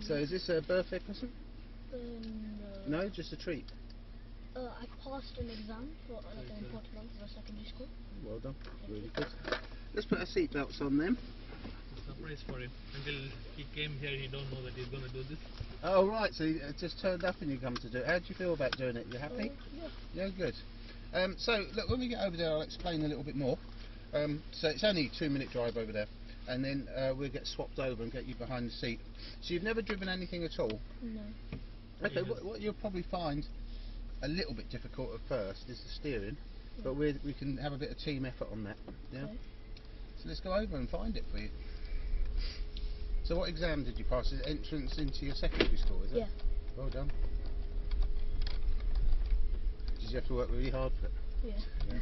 So is this a birthday present? No. No, just a treat. I passed an exam for like an important one for secondary school. Well done, really good. Let's put our seatbelts on then. It's a surprise for him. Until he came here, he don't know that he's going to do this. Oh right, so you just turned up and you come to do it. How do you feel about doing it? You happy? Yeah. Yeah, good. So look, when we get over there, I'll explain a little bit more. So it's only a 2-minute drive over there, and then we'll get swapped over and get you behind the seat. So you've never driven anything at all? No. Okay, Yes. what you'll probably find a little bit difficult at first is the steering, but we can have a bit of team effort on that. Yeah. Okay. So let's go over and find it for you. So what exam did you pass? Is it entrance into your secondary school, is it? Yeah. Well done. Did you have to work really hard for it? Yeah. Yeah.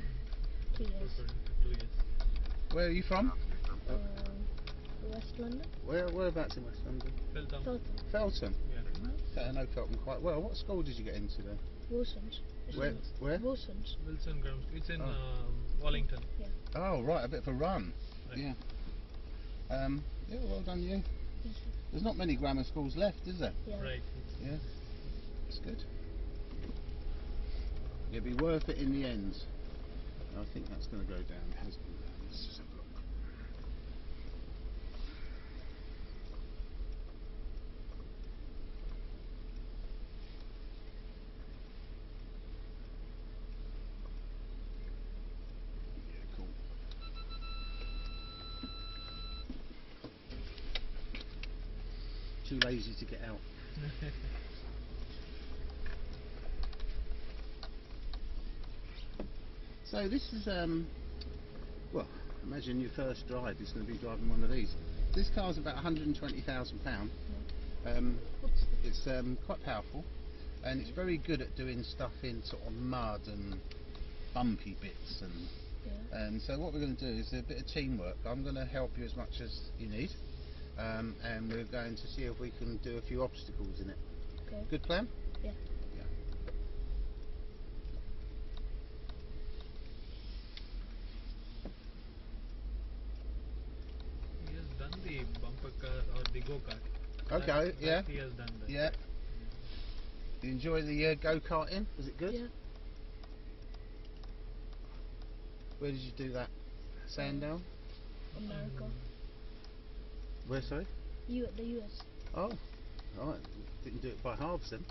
2 years. 2 years. Where are you from? West London. Whereabouts in West London? Feltham. Feltham. Yeah. Okay, I know Feltham quite well. What school did you get into there? Wilson's. Where? Wilson's. Wilson Grammar School. It's in Wallington. Yeah. Oh right, a bit of a run. Right. Yeah. Yeah, well done you. Thank you. There's not many grammar schools left, is there? Yeah. Right. Yeah. That's good. It'll be worth it in the end. I think that's going to go down. It has gone down. Let's just have a look. Yeah, cool. Too lazy to get out. So this is well, imagine your first drive is going to be driving one of these. This car's about £120,000. It's quite powerful, and it's very good at doing stuff in sort of mud and bumpy bits, and so what we're going to do is a bit of teamwork. I'm going to help you as much as you need, and we're going to see if we can do a few obstacles in it. Okay. Good plan? Yeah. He has done the bumper car or the go-kart. Okay, yeah. He has done that. Yeah. You enjoy the go-karting? Was it good? Yeah. Where did you do that? Sandown? America. Where, sorry? The US. Oh, right. Didn't do it by halves then.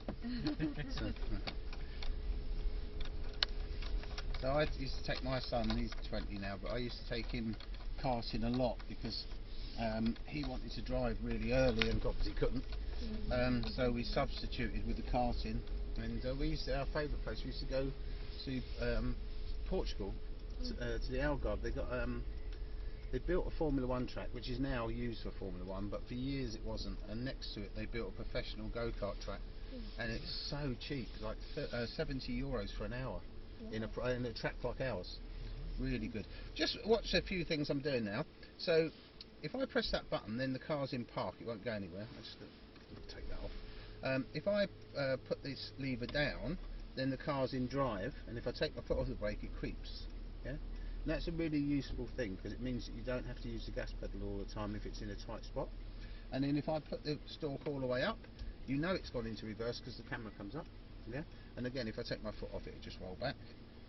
So I used to take my son, he's 20 now, but I used to take him karting a lot because he wanted to drive really early and obviously couldn't. So we substituted with the karting, and our favourite place, we used to go to Portugal, to the Algarve. They built a Formula 1 track, which is now used for Formula 1, but for years it wasn't, and next to it they built a professional go-kart track, and it's so cheap, like €70 for an hour in a track like ours. Really good. Just watch a few things I'm doing now. So if I press that button, then the car's in park, it won't go anywhere. I'm just going to take that off. If I put this lever down, then the car's in drive, and if I take my foot off the brake, it creeps. Yeah? And that's a really useful thing, because it means that you don't have to use the gas pedal all the time if it's in a tight spot. And then if I put the stalk all the way up, you know it's gone into reverse because the camera comes up. Yeah. And again, if I take my foot off it, it just roll back.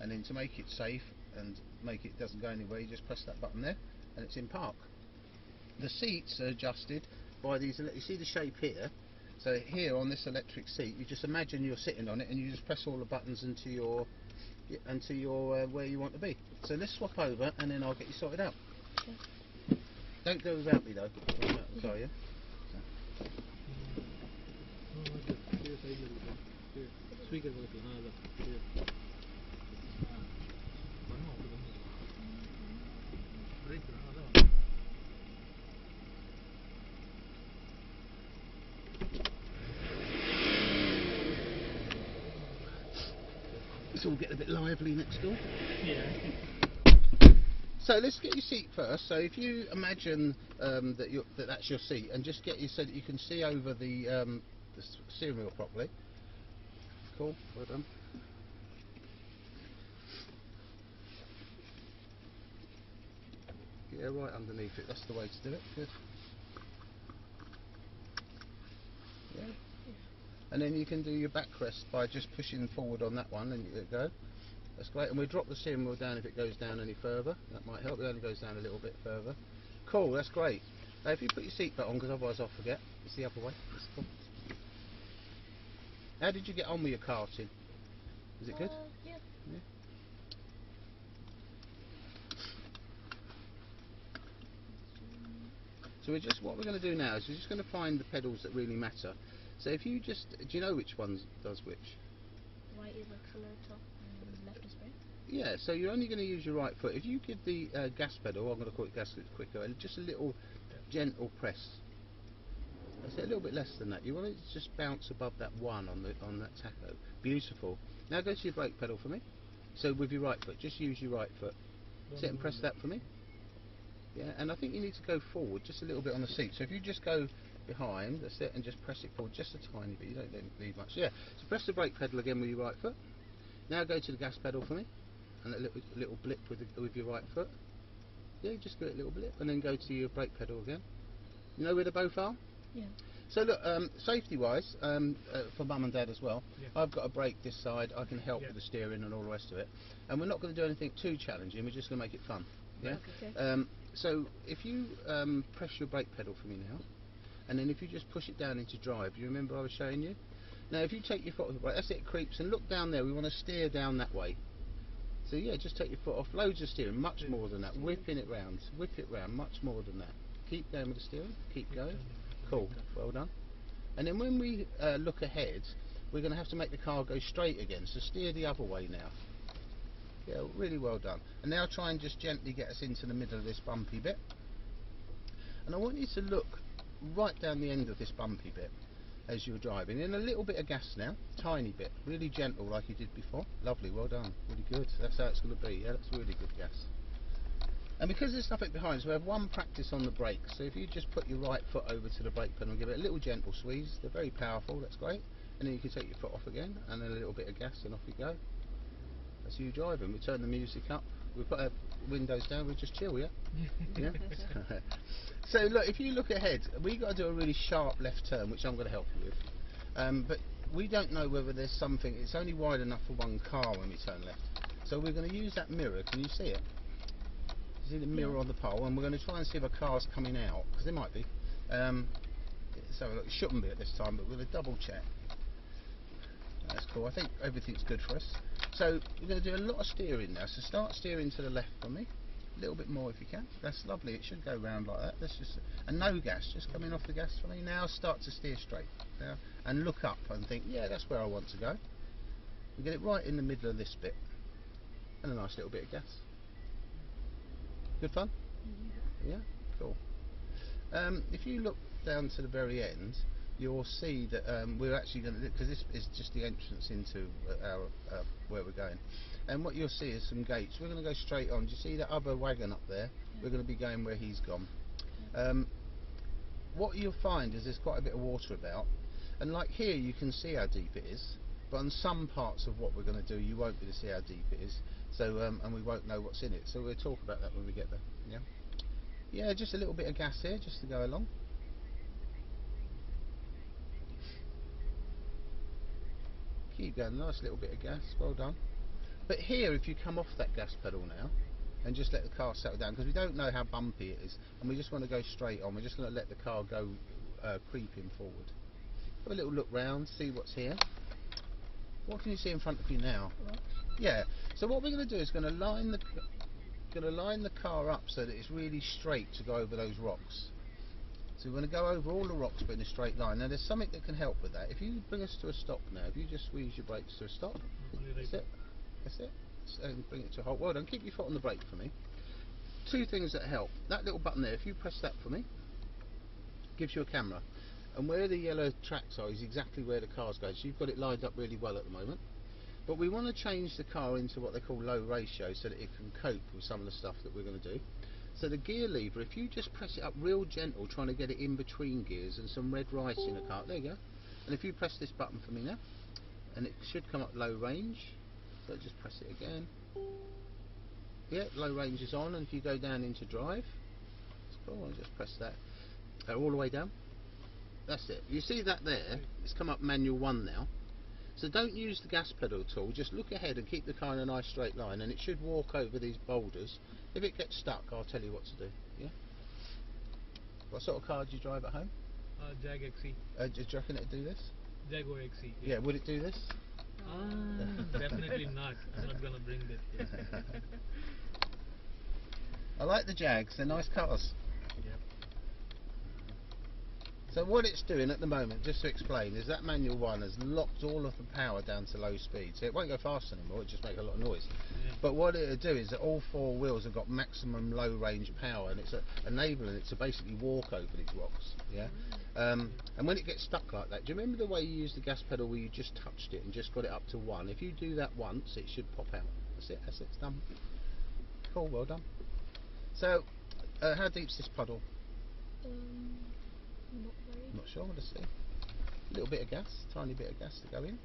And then to make it safe and make it doesn't go anywhere, you just press that button there, and it's in park. The seats are adjusted by these. You see the shape here. So here on this electric seat, you just imagine you're sitting on it, and you just press all the buttons into your where you want to be. So let's swap over, and then I'll get you sorted out. Okay. Don't go without me though. Sorry, yeah. Speaker It's all getting a bit lively next door. Yeah. So let's get your seat first. So if you imagine that's your seat, and just get you so that you can see over the steering wheel properly. Cool, well done. Yeah, right underneath it. That's the way to do it. Good. and then you can do your backrest by just pushing forward on that one, and you go. That's great. And we'll drop the steering wheel down if it goes down any further. That might help. It only goes down a little bit further. Cool, that's great. Now if you put your seatbelt on, because otherwise I'll forget. It's the other way. That's cool. How did you get on with your karting? Was it good? Yeah. Yeah. So what we're going to do now is we're just going to find the pedals that really matter. So if you just, do you know which one does which? Right is accelerator and left is brake. Yeah, so you're only going to use your right foot. If you give the gas pedal, I'm going to call it gas because it's quicker, just a little gentle press. That's it, a little bit less than that. You want it to just bounce above that one on that tacho. Beautiful. Now go to your brake pedal for me. So with your right foot, just use your right foot. Sit and press that for me. Yeah, and I think you need to go forward just a little bit on the seat. So if you just go behind, that's it, and just press it forward just a tiny bit. You don't need much. Yeah. So press the brake pedal again with your right foot. Now go to the gas pedal for me, and a little blip with your right foot. Yeah, just do it a little blip, and then go to your brake pedal again. You know where they both are? Yeah. So look, safety-wise, for mum and dad as well, Yeah. I've got a brake this side. I can help Yeah. with the steering and all the rest of it. And we're not going to do anything too challenging. We're just going to make it fun. Yeah. Okay. So if you press your brake pedal for me now, and then if you just push it down into drive, you remember I was showing you? Now if you take your foot off the brake, that's it, creeps, and look down there, we want to steer down that way. So yeah, just take your foot off, loads of steering, much more than that, whipping it round, whip it round, much more than that. Keep going with the steering, keep going. Cool, well done. And then when we look ahead, we're going to have to make the car go straight again, so steer the other way now. Yeah, really well done. And now try and just gently get us into the middle of this bumpy bit. And I want you to look right down the end of this bumpy bit as you're driving. In a little bit of gas now, tiny bit, really gentle like you did before. Lovely, well done, really good. That's how it's going to be. Yeah, that's really good gas. And because there's nothing behind, so we have one practice on the brakes. So if you just put your right foot over to the brake pedal and give it a little gentle squeeze, they're very powerful, that's great. And then you can take your foot off again, and then a little bit of gas, and off you go. That's you driving. We turn the music up, we put our windows down, we just chill, yeah? Yeah? So look, if you look ahead, we've got to do a really sharp left turn, which I'm going to help you with. But we don't know whether there's something, it's only wide enough for one car when we turn left. So we're going to use that mirror, can you see it? You see the mirror on the pole, and we're going to try and see if a car's coming out, because there might be. So look, it shouldn't be at this time, but we're going to double check. That's cool, I think everything's good for us. So we're going to do a lot of steering now, so start steering to the left for me. A little bit more if you can. That's lovely, it should go round like that. That's just, and no gas, just coming off the gas for me. Now start to steer straight. Now, and look up and think, yeah, that's where I want to go. We get it right in the middle of this bit. And a nice little bit of gas. Good fun? Yeah, cool. If you look down to the very end, you'll see that we're actually going to, because this is just the entrance into our where we're going, and what you'll see is some gates. We're going to go straight on. Do you see that other wagon up there? Yeah. We're going to be going where he's gone. What you'll find is there's quite a bit of water about, and like here you can see how deep it is, but on some parts of what we're going to do you won't be able to see how deep it is, so and we won't know what's in it, so we'll talk about that when we get there. Yeah, just a little bit of gas here just to go along. Keep going, nice little bit of gas, well done. But here, if you come off that gas pedal now and just let the car settle down, because we don't know how bumpy it is, and we just want to go straight on, we're just going to let the car go creeping forward. Have a little look round, see what's here. What can you see in front of you now? Rocks. Yeah, so what we're going to do is going to line the car up so that it's really straight to go over those rocks. So we're going to go over all the rocks but in a straight line. Now there's something that can help with that. If you bring us to a stop now, if you just squeeze your brakes to a stop, that's it, that's it, and bring it to a halt. Well done, keep your foot on the brake for me. Two things that help. That little button there, if you press that for me, gives you a camera. And where the yellow tracks are is exactly where the car's going. So you've got it lined up really well at the moment. But we want to change the car into what they call low ratio so that it can cope with some of the stuff that we're going to do. So the gear lever, if you just press it up real gentle, trying to get it in between gears and some red rice in a car, there you go. And if you press this button for me now, and it should come up low range, so just press it again. Yeah, low range is on, and if you go down into drive, it's cool, I'll just press that all the way down. That's it. You see that there? It's come up manual 1 now. So don't use the gas pedal at all. Just look ahead and keep the car in a nice straight line, and it should walk over these boulders. If it gets stuck, I'll tell you what to do. Yeah. What sort of car do you drive at home? Jag XE. Do you reckon it'd do this? Jaguar XE. Yeah. Would it do this? Definitely not. I'm not gonna bring this. I like the Jags. They're nice cars. Yep. So what it's doing at the moment, just to explain, is that manual 1 has locked all of the power down to low speed. So it won't go fast anymore, it just makes a lot of noise. Yeah. But what it'll do is that all 4 wheels have got maximum low range power, and it's enabling it to basically walk over these rocks. Yeah. And when it gets stuck like that, do you remember the way you used the gas pedal where you just touched it and just got it up to 1? If you do that once, it should pop out. That's it, it's done. Cool, well done. So, how deep's this puddle? Not very. Not sure, let's see. A little bit of gas, tiny bit of gas to go in.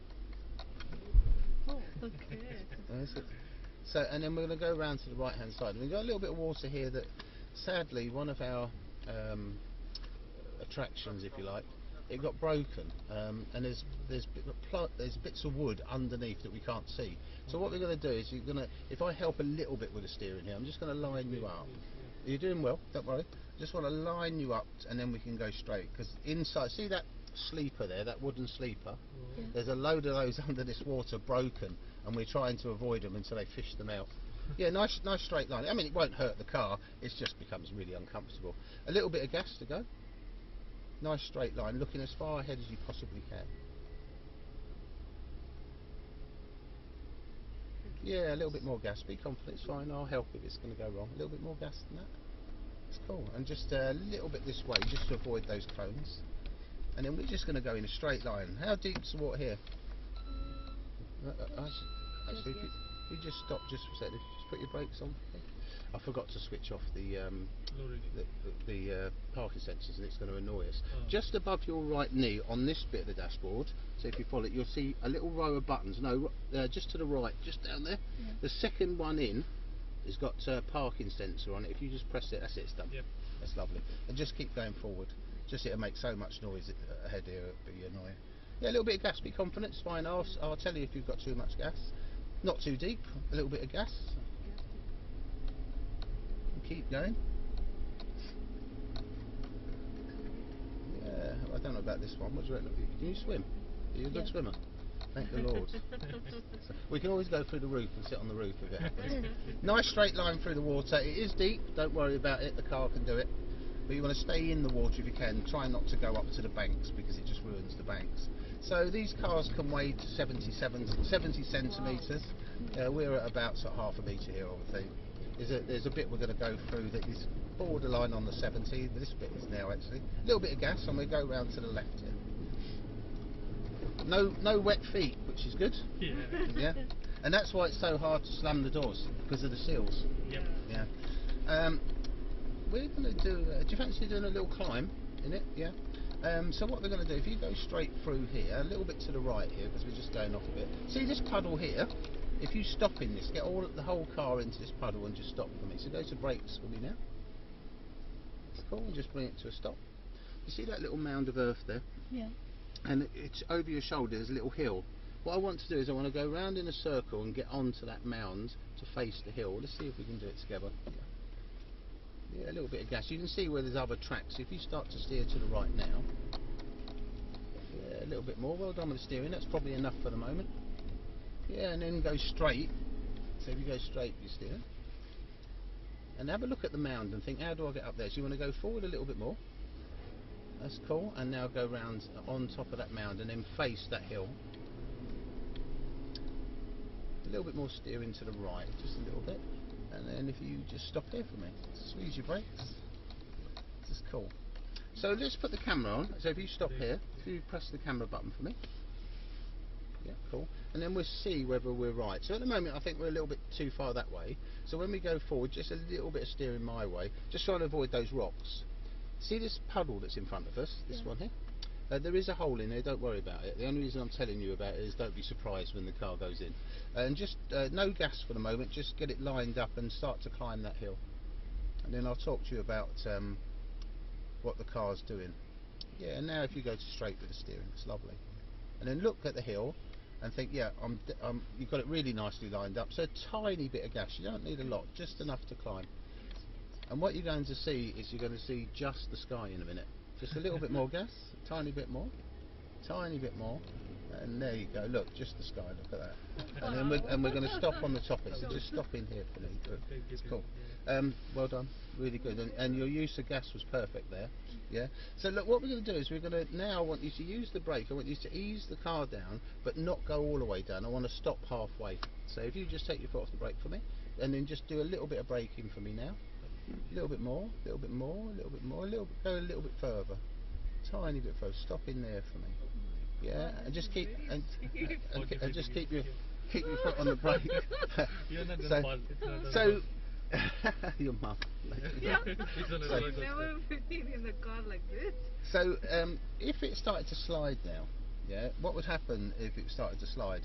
Oh, okay. That's it. So, and then we're going to go around to the right hand side. We've got a little bit of water here that, sadly, one of our attractions, if you like, it got broken, and there's bits of wood underneath that we can't see. So what we're going to do is if I help a little bit with the steering here, I'm just going to line you up. You're doing well, don't worry. Just want to line you up, and then we can go straight. Because inside, see that sleeper there, that wooden sleeper? Yeah. There's a load of those under this water broken, and we're trying to avoid them until they fish them out. Yeah, nice straight line. I mean, it won't hurt the car. It just becomes really uncomfortable. A little bit of gas to go. Nice straight line, looking as far ahead as you possibly can. Yeah, a little bit more gas. Be confident, it's fine. I'll help if it's going to go wrong. A little bit more gas than that. It's cool. And just a little bit this way, just to avoid those cones. And then we're just going to go in a straight line. How deep's the water here? Actually, if you just stop just for a second, just put your brakes on. I forgot to switch off the parking sensors, and it's going to annoy us. Just above your right knee on this bit of the dashboard, so if you follow it, you'll see a little row of buttons. No, just to the right, just down there. Yeah. The second one in has got a parking sensor on it. If you just press it, that's it, it's done. Yep. That's lovely. And just keep going forward. Just it'll make so much noise ahead here, it'll be annoying. Yeah, a little bit of gas, be confident, it's fine. I'll tell you if you've got too much gas. Not too deep, a little bit of gas. And keep going. Yeah, I don't know about this one. What do you reckon? Can you swim? Are you a good Yeah. swimmer? Thank the Lord. So we can always go through the roof and sit on the roof if it happens. Nice straight line through the water. It is deep, don't worry about it, the car can do it. But you want to stay in the water if you can. Try not to go up to the banks because it just ruins the banks. So these cars can weigh to 70 centimetres. We're at about sort of half a metre here, I would think. There's a bit we're going to go through that is borderline on the 70. This bit is now actually. A little bit of gas, and we go round to the left here. No wet feet, which is good. Yeah. Yeah. And that's why it's so hard to slam the doors, because of the seals. Yep. Yeah. We're going to do. Do you fancy doing a little climb in it? Yeah. So what we're going to do, if you go straight through here, a little bit to the right here, because we're just going off a bit. See this puddle here? If you stop in this, get the whole car into this puddle and just stop for me. So go to brakes for me now. That's cool. And just bring it to a stop. You see that little mound of earth there? Yeah. And it's over your shoulder. There's a little hill. What I want to do is I want to go round in a circle and get onto that mound to face the hill. Let's see if we can do it together. Yeah, a little bit of gas. You can see where there's other tracks. If you start to steer to the right now, yeah, a little bit more. Well done with the steering. That's probably enough for the moment. Yeah, and then go straight. So if you go straight, you steer. And have a look at the mound and think, how do I get up there? So you want to go forward a little bit more. That's cool. And now go round on top of that mound and then face that hill. A little bit more steering to the right, just a little bit. And then if you just stop here for me, squeeze your brakes. This is cool. So let's put the camera on. So if you stop here, if you press the camera button for me. Yeah, cool. And then we'll see whether we're right. So at the moment I think we're a little bit too far that way. So when we go forward, just a little bit of steering my way, just trying to avoid those rocks. See this puddle that's in front of us, this one here? There is a hole in there, don't worry about it. The only reason I'm telling you about it is don't be surprised when the car goes in. And just no gas for the moment, just get it lined up and start to climb that hill. And then I'll talk to you about what the car's doing. Yeah, and now if you go to straight with the steering, it's lovely. And then look at the hill and think, yeah, you've got it really nicely lined up. So a tiny bit of gas, you don't need a lot, just enough to climb. And what you're going to see is you're going to see just the sky in a minute. Just a little bit more gas, a tiny bit more, and there you go. Look, just the sky. Look at that. And then we're going to stop on the top. So just stop in here for me. Good. It's cool. Well done. Really good. And your use of gas was perfect there. Yeah. So look, what we're going to do is we're going to now want you to use the brake. I want you to ease the car down, but not go all the way down. I want to stop halfway. So if you just take your foot off the brake for me, and then just do a little bit of braking for me now. A little bit more, a little bit more, a little bit more, go a little bit further, tiny bit further. Stop in there for me. Yeah, and just keep just keep your foot on the brake. You're not gonna fall. So your mum. Yeah. It's on a roller I've coaster. never been in a car like this. So if it started to slide now, yeah, what would happen if it started to slide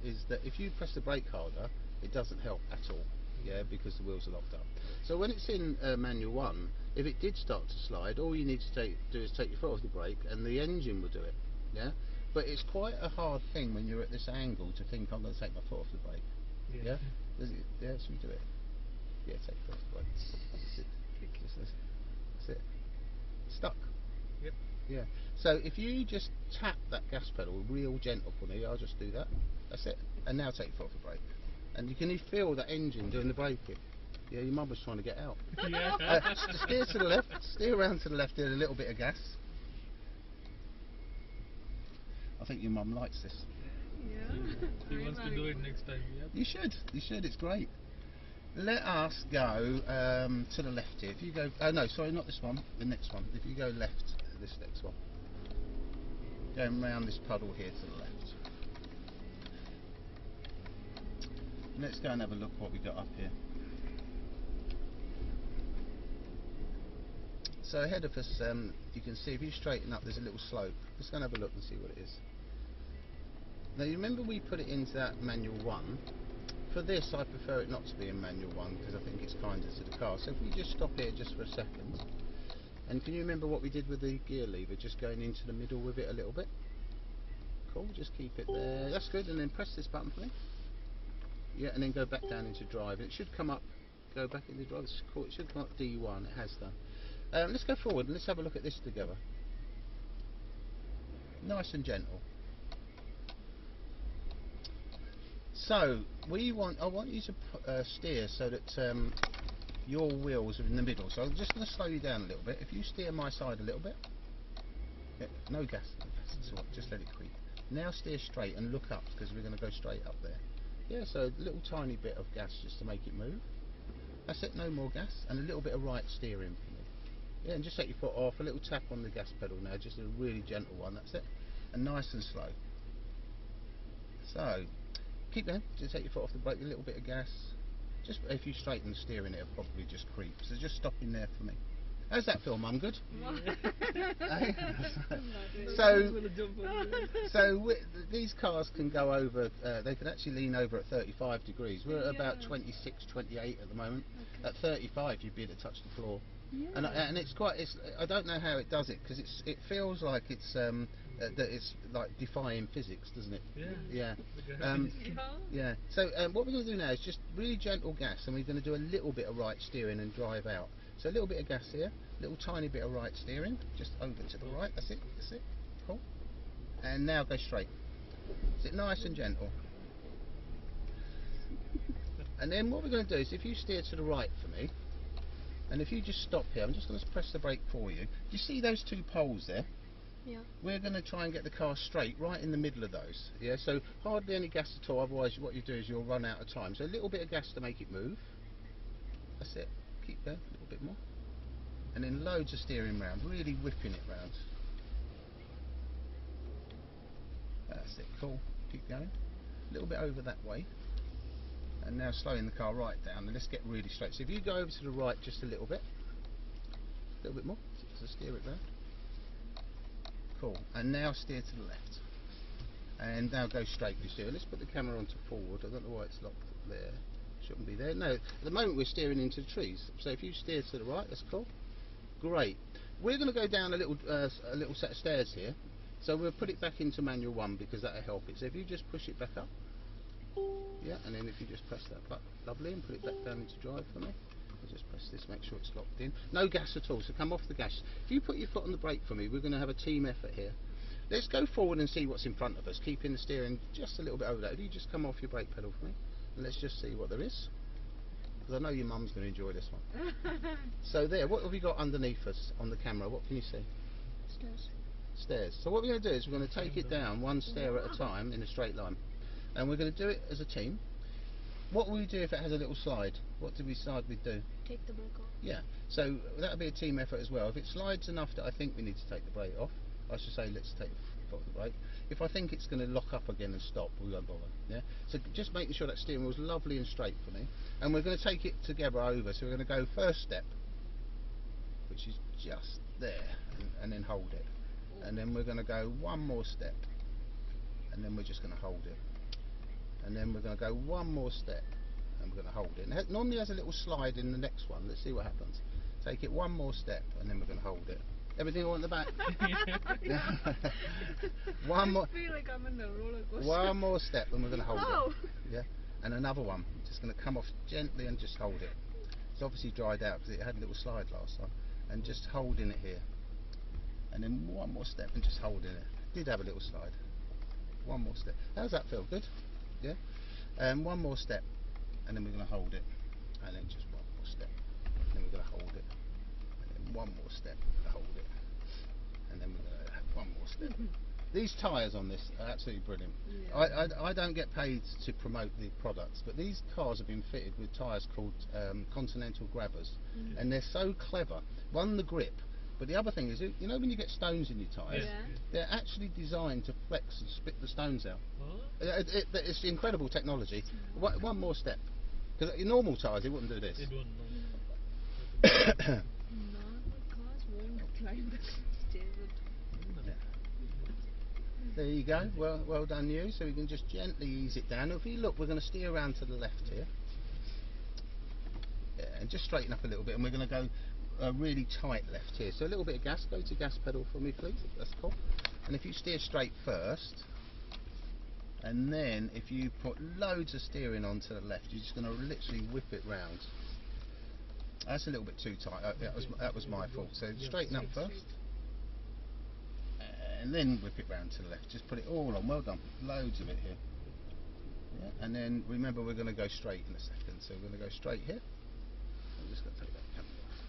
is that if you press the brake harder, it doesn't help at all. Yeah, because the wheels are locked up. So when it's in manual 1, if it did start to slide, all you need to do is take your foot off the brake and the engine will do it. Yeah, but it's quite a hard thing when you're at this angle to think I'm going to take my foot off the brake. Yeah, yeah, so you do it. Yeah, take your foot off the brake. That's it. That's it. Stuck. Yep. Yeah. So if you just tap that gas pedal real gentle for me, I'll just do that. That's it. And now take your foot off the brake. And you can feel that engine doing the braking. Yeah, your mum was trying to get out. Yeah. Steer to the left, steer around to the left, in a little bit of gas. I think your mum likes this. Yeah. He wants to do it next time. Yep. You should, it's great. Let us go to the left here. If you go, no, sorry, not this one, the next one. If you go left, this next one. Going round this puddle here to the left. Let's go and have a look what we got up here. So ahead of us, you can see if you straighten up, there's a little slope. Let's go and have a look and see what it is. Now you remember we put it into that manual 1. For this, I prefer it not to be in manual 1 because I think it's kinder to the car. So if we just stop here just for a second, and can you remember what we did with the gear lever? Just going into the middle with it a little bit. Cool. Just keep it there. That's good. And then press this button for me. Yeah, and then go back down into drive. It should come up, go back into drive. It's cool. It should come up D1. It has done. Let's go forward and let's have a look at this together. Nice and gentle. So I want you to steer so that your wheels are in the middle. So I'm just going to slow you down a little bit. If you steer my side a little bit, yeah, no gas. That's all right. Just let it creep. Now steer straight and look up because we're going to go straight up there. Yeah, so a little tiny bit of gas just to make it move. That's it, no more gas, and a little bit of right steering for me. Yeah, and just take your foot off, a little tap on the gas pedal now, just a really gentle one, that's it. And nice and slow. So, keep going, just take your foot off the brake, a little bit of gas. Just if you straighten the steering, it'll probably just creep. So just stop in there for me. How's that feel, Mum? Good? So these cars can go over, they can actually lean over at 35 degrees. We're at about 26, 28 at the moment. Okay. At 35 you'd be able to touch the floor. Yeah. And it's quite, I don't know how it does it, because it feels like it's that it's like defying physics, doesn't it? Yeah. Yeah. Yeah. So what we're going to do now is just really gentle gas, and we're going to do a little bit of right steering and drive out. So a little bit of gas here, little tiny bit of right steering, just over to the right, that's it, cool. And now go straight. Is it nice and gentle? And then what we're going to do is if you steer to the right for me, and if you just stop here, I'm just going to press the brake for you. Do you see those two poles there? Yeah. We're going to try and get the car straight right in the middle of those. Yeah, so hardly any gas at all, otherwise what you do is you'll run out of time. So a little bit of gas to make it move. That's it. Keep going, a little bit more. And then loads of steering round, really whipping it round. That's it, cool. Keep going. A little bit over that way. And now slowing the car right down, and let's get really straight. So if you go over to the right just a little bit more, so steer it round. Cool. And now steer to the left. And now go straight, you see. Let's put the camera onto forward. I don't know why it's locked there. Shouldn't be there. No, at the moment we're steering into the trees. So if you steer to the right, that's cool. Great. we're going to go down a little set of stairs here. So we'll put it back into manual 1 because that'll help it. So if you just push it back up, yeah, and then if you just press that button, lovely, and put it back down into drive for me. I'll just press this, make sure it's locked in. No gas at all, so come off the gas. If you put your foot on the brake for me, we're going to have a team effort here. Let's go forward and see what's in front of us, keeping the steering just a little bit over that. If you just come off your brake pedal for me, and let's just see what there is. Because I know your mum's going to enjoy this one. So there, what have we got underneath us on the camera? What can you see? Stairs. Stairs. So what we're going to do is we're going to take it down one stair at a time in a straight line. And we're going to do it as a team. What will we do if it has a little slide? What do we decide we'd do? Take the brake off. Yeah, so that'll be a team effort as well. If it slides enough that I think we need to take the brake off, I should say let's take the foot off the brake. If I think it's going to lock up again and stop, we won't bother. Yeah. So just making sure that steering wheel's lovely and straight for me, and we're going to take it together over. So we're going to go first step, which is just there, and then hold it, and then we're going to go one more step, and then we're just going to hold it, and then we're going to go one more step, and we're going to hold it. And it normally has a little slide in the next one. Let's see what happens. Take it one more step, and then we're going to hold it. Everything all in the back? One more. I feel like I'm in a roller coaster. One more step, and we're going to hold Oh. it. Yeah, and another one. Just going to come off gently and just hold it. It's obviously dried out because it had a little slide last time, and just holding it here. And then one more step and just holding it. Did have a little slide. One more step. How's that feel? Good? Yeah. One more step, and then we're going to hold it, and then just one more step, and then we're going to hold it, and then one more step, hold it, and then we're going to have one more step. These tyres on this are absolutely brilliant. Yeah. I don't get paid to promote the products, but these cars have been fitted with tyres called Continental Grabbers, and they're so clever. One, the grip, but the other thing is, you know when you get stones in your tyres, Yeah. they're actually designed to flex and spit the stones out. Oh, It's incredible technology. One more step, because in normal tyres it wouldn't do this. it won't know. Normal cars won't climb the stairs. There you go. Well done you. So we can just gently ease it down. If you look, we're going to steer around to the left here. Yeah, and just straighten up a little bit, and we're going to go really tight left here. So a little bit of gas. Go to gas pedal for me, please. That's cool. And if you steer straight first, and then if you put loads of steering onto the left, you're just going to literally whip it round. That's a little bit too tight. That was my fault. So straighten up first, and then whip it round to the left. Just put it all on. Well done. Loads of it here. Yeah. And then remember, we're going to go straight in a second. So we're going to go straight here. I'm just going to take that camera off.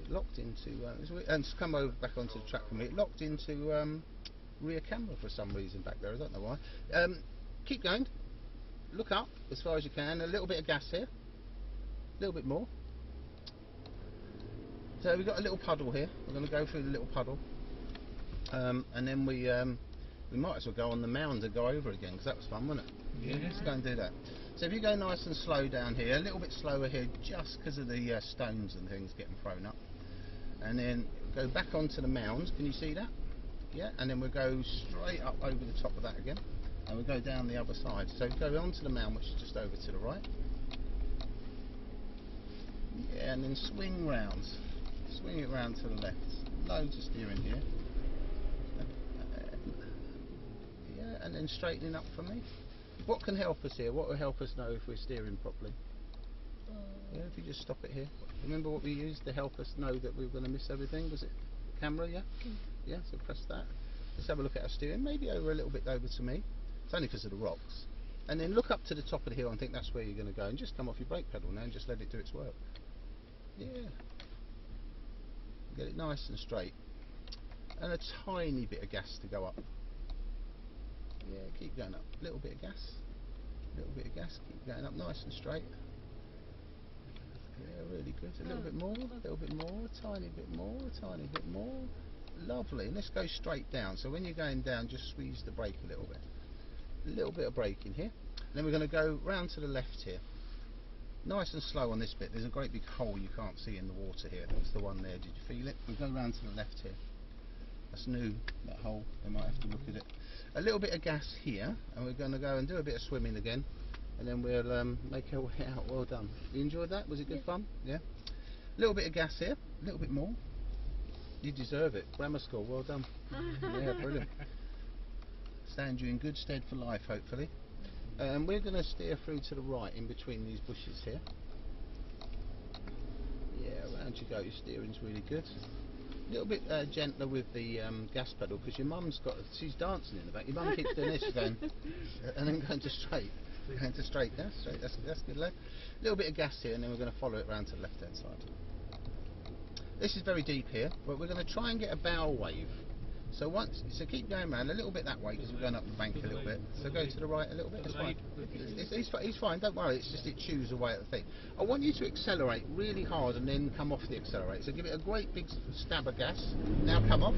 It locked into and come over back onto the track for me. It locked into rear camera for some reason back there. I don't know why. Keep going. Look up as far as you can. A little bit of gas here. A little bit more. So we've got a little puddle here. We're going to go through the little puddle, and then we might as well go on the mound and go over again because that was fun, wasn't it? Yeah. Let's go and do that. So if you go nice and slow down here, a little bit slower here, just because of the stones and things getting thrown up, and then go back onto the mound. Can you see that? Yeah. And then we'll go straight up over the top of that again, and we'll go down the other side. So go onto the mound, which is just over to the right. Yeah, and then swing round. Swing it round to the left. Loads of steering here. Yeah, and then straightening up for me. What can help us here? What will help us know if we're steering properly? Yeah, if you just stop it here. Remember what we used to help us know that we were going to miss everything? Was it camera, yeah? Yeah, so press that. Let's have a look at our steering. Maybe over a little bit over to me. It's only because of the rocks. And then look up to the top of the hill and think that's where you're going to go. And just come off your brake pedal now and just let it do its work. Yeah. Get it nice and straight. And a tiny bit of gas to go up. Yeah, keep going up. A little bit of gas. A little bit of gas. Keep going up nice and straight. Yeah, really good. A little bit more. A little bit more. A tiny bit more. A tiny bit more. Lovely. And let's go straight down. So when you're going down, just squeeze the brake a little bit. A little bit of brake in here. And then we're going to go round to the left here. Nice and slow on this bit. There's a great big hole you can't see in the water here. That's the one there. Did you feel it? We'll go round to the left here. That's new, that hole. They might have to look at it. A little bit of gas here, and we're going to go and do a bit of swimming again, and then we'll make our way out. Well done. You enjoyed that? Was it good fun? Yeah. A little bit of gas here. A little bit more. You deserve it. Grammar school, well done. Yeah, brilliant. Stand you in good stead for life, hopefully. We're going to steer through to the right in between these bushes here. Yeah, around you go. Your steering's really good. A little bit gentler with the gas pedal, because your mum's she's dancing in the back. Your mum keeps doing this, she's going, and then going to straight. Going to straight, yeah, straight. That's good, lad. A little bit of gas here, and then we're going to follow it round to the left-hand side. This is very deep here, but we're going to try and get a bow wave. So keep going round a little bit that way, because we're going up the bank a little bit. So go to the right a little bit. It's fine. He's fine. Don't worry. It's just it chews away at the thing. I want you to accelerate really hard and then come off the accelerator. So give it a great big stab of gas. Now come off.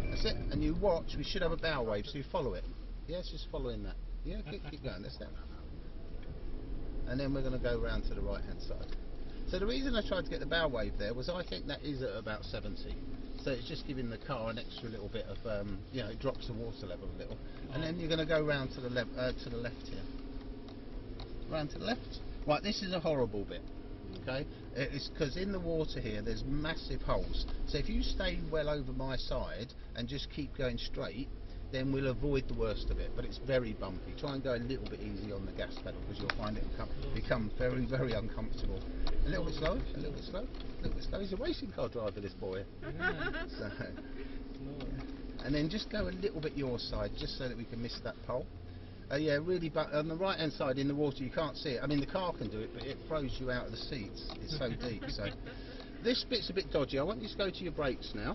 That's it. And you watch. We should have a bow wave. So you follow it. Yes, just following that. Yeah, keep going. That's that. And then we're going to go round to the right hand side. So the reason I tried to get the bow wave there was I think that is at about 70. So it's just giving the car an extra little bit of, it drops the water level a little. And then you're going to go round to the left here. Round to the left. Right, this is a horrible bit. Okay, it's because in the water here there's massive holes. So if you stay well over my side and just keep going straight, then we'll avoid the worst of it. But it's very bumpy. Try and go a little bit easy on the gas pedal, because you'll find it become very, very uncomfortable. A little bit slower, a little bit slow, a little bit slow. He's a racing car driver, this boy. So, and then just go a little bit your side, just so that we can miss that pole. Yeah, really, but on the right hand side in the water you can't see it. I mean, the car can do it, but it throws you out of the seats. It's so deep. So this bit's a bit dodgy. I want you to go to your brakes now.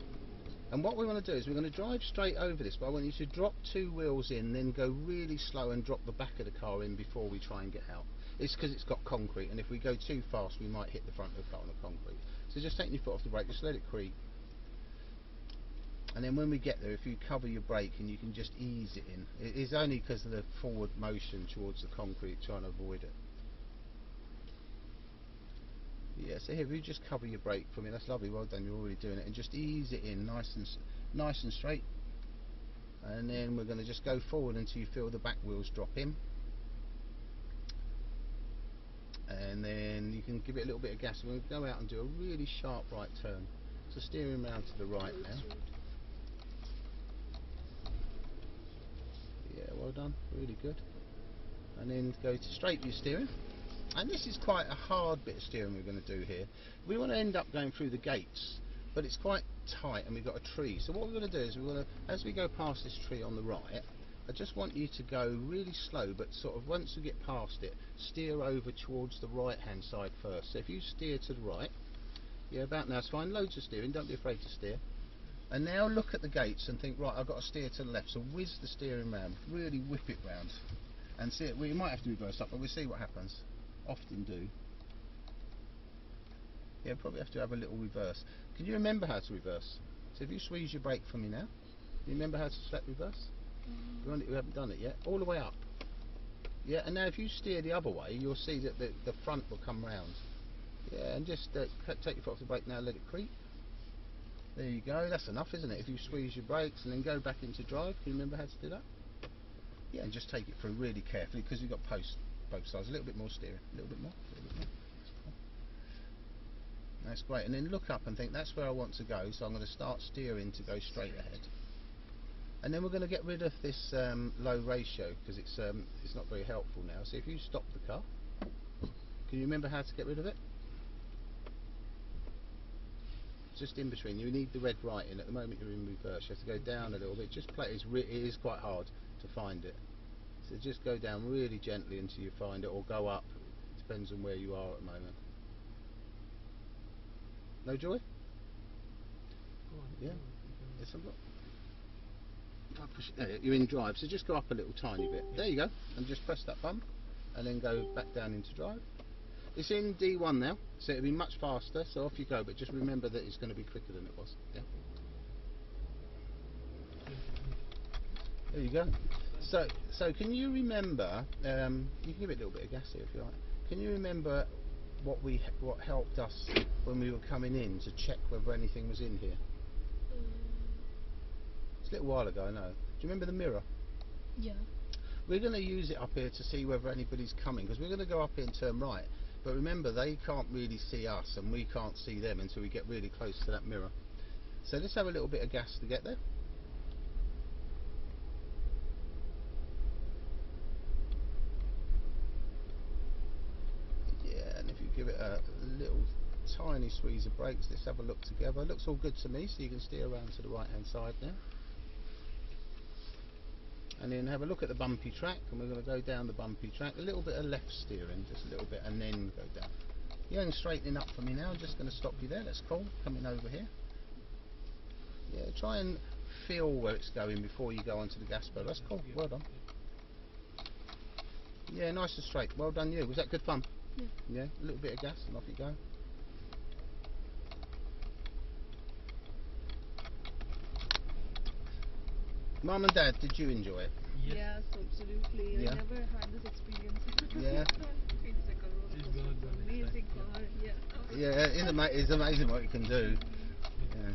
And what we want to do is we're going to drive straight over this, but I want you to drop 2 wheels in, then go really slow and drop the back of the car in before we try and get out. It's because it's got concrete, and if we go too fast we might hit the front of the car on the concrete. So just take your foot off the brake, just let it creep. And then when we get there, if you cover your brake and you can just ease it in. It is only because of the forward motion towards the concrete, trying to avoid it. Yeah, so here, if you just cover your brake for me, that's lovely, well done, you're already doing it, and just ease it in nice and straight. And then we're going to just go forward until you feel the back wheels drop in. And then you can give it a little bit of gas, and we'll go out and do a really sharp right turn. So steering round to the right now. Yeah, well done, really good. And then go to straight with your steering. And this is quite a hard bit of steering we're going to do here. We want to end up going through the gates, but it's quite tight and we've got a tree. So what we're going to do is as we go past this tree on the right, I just want you to go really slow, but sort of once we get past it, steer over towards the right hand side first. So if you steer to the right, yeah, about now it's fine, loads of steering, don't be afraid to steer. And now look at the gates and think, right, I've got to steer to the left, so whiz the steering round, really whip it round. And see it, we might have to reverse up, but we'll see what happens. Often do. Yeah, probably have to have a little reverse. Can you remember how to reverse? So if you squeeze your brake for me now, do you remember how to select reverse? You haven't done it yet. All the way up. Yeah, and now if you steer the other way, you'll see that the front will come round. Yeah, and just take your foot off the brake now, let it creep. There you go, that's enough, isn't it? If you squeeze your brakes and then go back into drive, can you remember how to do that? Yeah, and just take it through really carefully, because you've got posts both sides. A little bit more steering, a little bit more, a little bit more. That's great. And then look up and think, that's where I want to go, so I'm going to start steering to go straight ahead. And then we're going to get rid of this low ratio, because it's not very helpful now. So if you stop the car, can you remember how to get rid of it? Just in between. You need the red right in. At the moment you're in reverse. You have to go down a little bit. Just play. It is quite hard to find it. So just go down really gently until you find it, or go up. Depends on where you are at the moment. No joy? Yeah. Yes, I've got. You're in drive, so just go up a little tiny bit. There you go, and just press that bump, and then go back down into drive. It's in D1 now, so it'll be much faster. So off you go, but just remember that it's going to be quicker than it was. Yeah. There you go. So can you remember? You can give it a little bit of gas here if you like. Can you remember what helped us when we were coming in to check whether anything was in here? It's a little while ago, I know. Do you remember the mirror? Yeah. We're going to use it up here to see whether anybody's coming, because we're going to go up here and turn right. But remember, they can't really see us and we can't see them until we get really close to that mirror. So let's have a little bit of gas to get there. Yeah, and if you give it a little tiny squeeze of brakes, let's have a look together. Looks all good to me, so you can steer around to the right hand side now. And then have a look at the bumpy track, and we're going to go down the bumpy track. A little bit of left steering, just a little bit, and then go down. You're going straightening up for me now. I'm just going to stop you there. That's cool. Coming over here. Yeah, try and feel where it's going before you go onto the gas pedal. That's cool. Well done. Yeah, nice and straight. Well done you. Was that good fun? Yeah. Yeah, a little bit of gas and off you go. Mum and Dad, did you enjoy it? Yes. Yes, absolutely. Yeah. I never had this experience. Yeah. Feels like a roller It's coaster. gonna go next Amazing time, car. Yeah. Yeah, it's amazing what you can do. Yeah.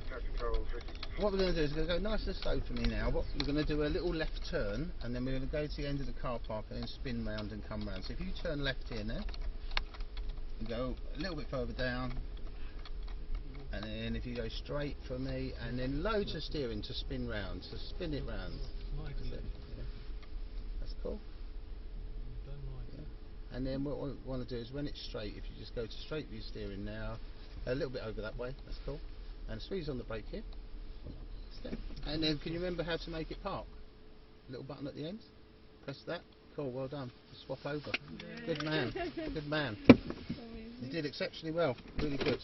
What we're going to do is we're going to go nice and slow for me now. We're going to do a little left turn, and then we're going to go to the end of the car park and then spin round and come round. So if you turn left here now, and go a little bit further down, and then if you go straight for me, and then loads of steering to spin round, so spin it round. No, That's actually. it. Yeah. That's cool. Don't know actually. Yeah. And then what we want to do is when it's straight, if you just go to straight with your steering now, a little bit over that way, that's cool. And squeeze on the brake here. That's it. And then can you remember how to make it park? Little button at the end. Press that. Cool, well done. Swap over. Good man. Good man. You did exceptionally well. Really good.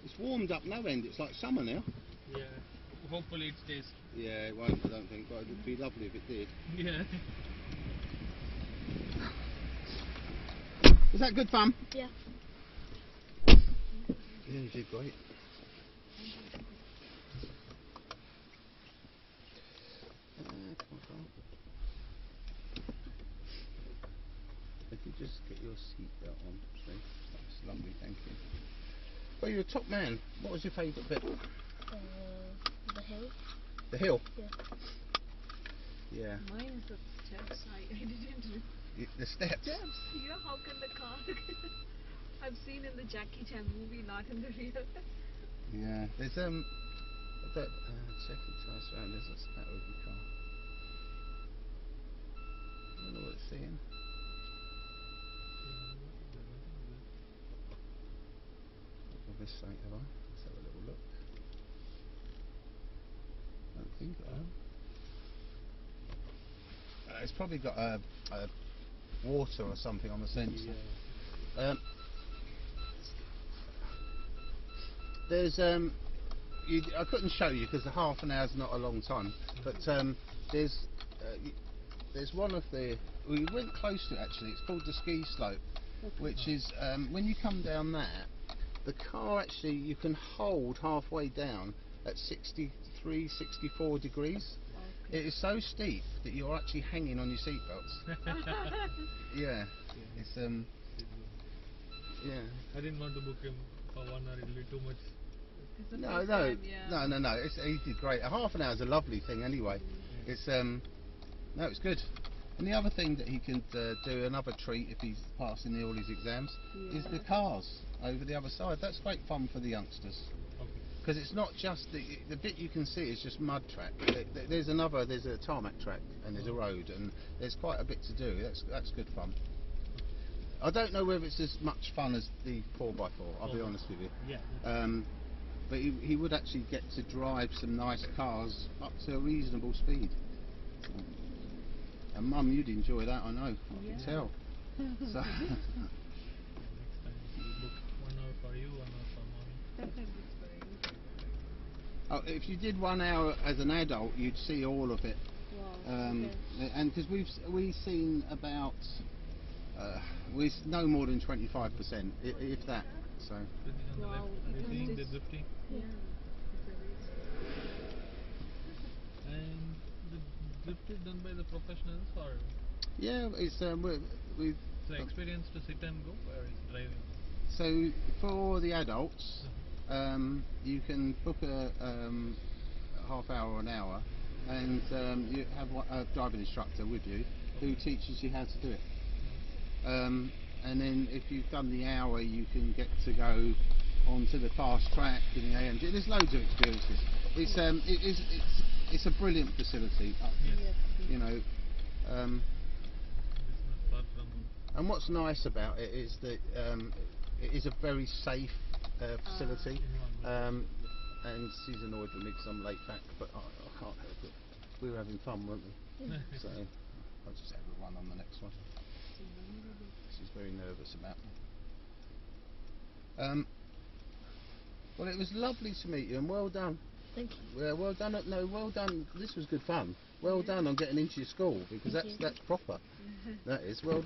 It's warmed up no end. It's like summer now. Yeah. Hopefully it stays. Yeah, it won't, I don't think, but it'd be lovely if it did. Yeah. Was that good fun? Yeah. Yeah, you did great. Come on. If you just get your seatbelt on, please. That's lovely, thank you. Well, you're a top man. What was your favourite bit? The hill. The hill? Yeah. Yeah. Mine is the steps. I didn't. The steps? Steps. You know, how can the car? I've seen in the Jackie Chan movie, not in the real. Yeah. There's but checking tire surroundings. What's the matter with your car? I don't know what it's saying. Well, this side, have I? Let's have a little look. I don't think I am. It's probably got a water or something on the sensor. There's I couldn't show you because half an hour's not a long time, but there's one of the, we went close to it actually. It's called the ski slope, which is when you come down that, the car actually you can hold halfway down at 63, 64 degrees. Okay. It is so steep that you're actually hanging on your seatbelts. Yeah, it's yeah. I didn't want to book him for 1 hour. It'll be too much. It's the No, first no, time, yeah. no. He did great. A half an hour is a lovely thing anyway. It's no, it's good. And the other thing that he can do, another treat if he's passing all his exams, is the cars over the other side. That's great fun for the youngsters. Okay. Because it's not just the bit you can see is just mud track. There's a tarmac track and there's a road and there's quite a bit to do. That's good fun. I don't know whether it's as much fun as the 4x4. I'll be honest with you. Yeah. But he would actually get to drive some nice cars up to a reasonable speed. And Mum, you'd enjoy that, I know. I can tell. So Next time we book 1 hour for you, 1 hour for mommy. That's fine. oh, if you did 1 hour as an adult, you'd see all of it. Wow. Okay. And because we've seen about no more than 25%, if that. So Switch on the Wow, left. Are you it seeing is- the drifting? Yeah. It's a race. And the drift is done by the professionals or yeah, it's we've so experience to sit and go or is driving? So for the adults, you can book a half hour or an hour, and you have a driving instructor with you who teaches you how to do it. And then if you've done the hour, you can get to go onto the fast track in the AMG. There's loads of experiences. It's a brilliant facility. You know. It's not far from. And what's nice about it is that it is a very safe facility. And she's annoyed with me because I'm late back, but I can't help it. We were having fun, weren't we? So I'll just have a run on the next one. She's very nervous about me. Well, it was lovely to meet you, and well done. Thank you. Yeah, well done. Well done. This was good fun. Well done on getting into your school, because Thank you. that's proper. That is well done.